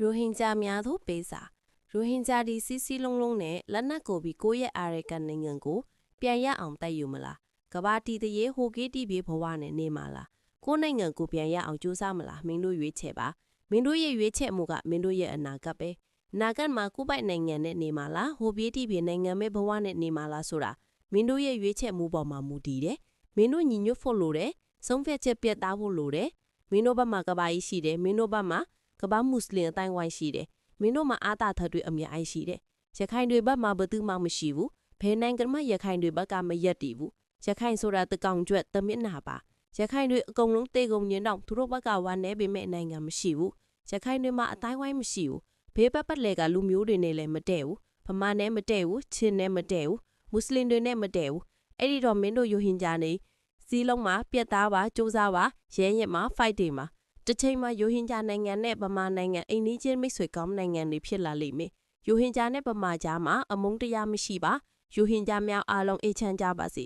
ရိုဟင်ဂျာများသို့ပေးစာရိုဟင်ဂျာဒီစီစီလုံးလုံးနဲ့လက်နက်ကိုပြီးကိုယ့်ရဲ့အာရကန်နိုင်ငံကိုပြန်ရအောင်တိုက်ယူမလားကဘာတီတရေဟိုကေးတီပြေဘဝနဲ့နေမလားကိုယ့်နိုင်ငံကိုပြန်ရအောင်ကြိုးစားမလားမင်းတို့ရွေးချယ်ပါမင်းတို့ရဲ့ရွေးချယ်မှုကမင်းတို့ရဲ့အနာဂတ်ပဲအနာဂတ်မှာကိုယ့်ပိုင်နိုင်ငံနဲ့နေမလားဟိုပြေးတီပြေနိုင်ငံမဲ့ဘဝနဲ့နေမလားဆိုတာမင်းတို့ရဲ့ရွေးချယ်မှုပေါ်မှာမူတည်တယ်မင်းတို့ညီညွတ်ဖို့လိုတယ်ဆုံးဖြတ်ချက်ပြတ်သားဖို့လိုတယ်မင်းတို့ဘက်မှာကဘာကြီးရှိတယ်မင်းတို့ဘက်မှာကဘာမွတ်စလင်အတိုင်းဝိုင်းရှိတယ်မင်းတို့မှာအာသာထတွေအများကြီးရှိတယ်ရခိုင်တွေဘက်မှာဘယ်သူမှမရှိဘူးဘယ်နိုင်ငံမှရခိုင်တွေဘက်ကမရက်တည်ဘူးရခိုင်ဆိုတာတကောင်ကျွတ်တမစ်နာပါရခိုင်တွေအကုန်လုံးတေကုန်ညင်းတော့သူတို့ဘက်ကဝမ်းနေပေမဲ့နိုင်ငံမရှိဘူးရခိုင်တွေမှာအတိုင်းဝိုင်းမရှိဘူးဘေးပတ်လည်ကလူမျိုးတွေနဲ့လည်းမတည့်ဘူးဗမာနဲ့မတည့်ဘူးချင်းနဲ့မတည့်ဘူးမွတ်စလင်တွေနဲ့မတည့်ဘူးအဲ့ဒီတော့မင်းတို့ရိုဟင်ဂျာနေစီးလုံးမှာပြက်သားပါစူးစားပါရဲရင်မှာ fight တွေမှာတစ်ချိန်မှာရိုဟင်ဂျာနိုင်ငံနဲ့ဗမာနိုင်ငံအိမ်နီးချင်းမိတ်ဆွေကောင်းနိုင်ငံတွေဖြစ်လာလိမ့်မယ်ရိုဟင်ဂျာနဲ့ဗမာကြားမှာအမုန်းတရားမရှိပါရိုဟင်ဂျာများအားလုံးအေးချမ်းကြပါစေ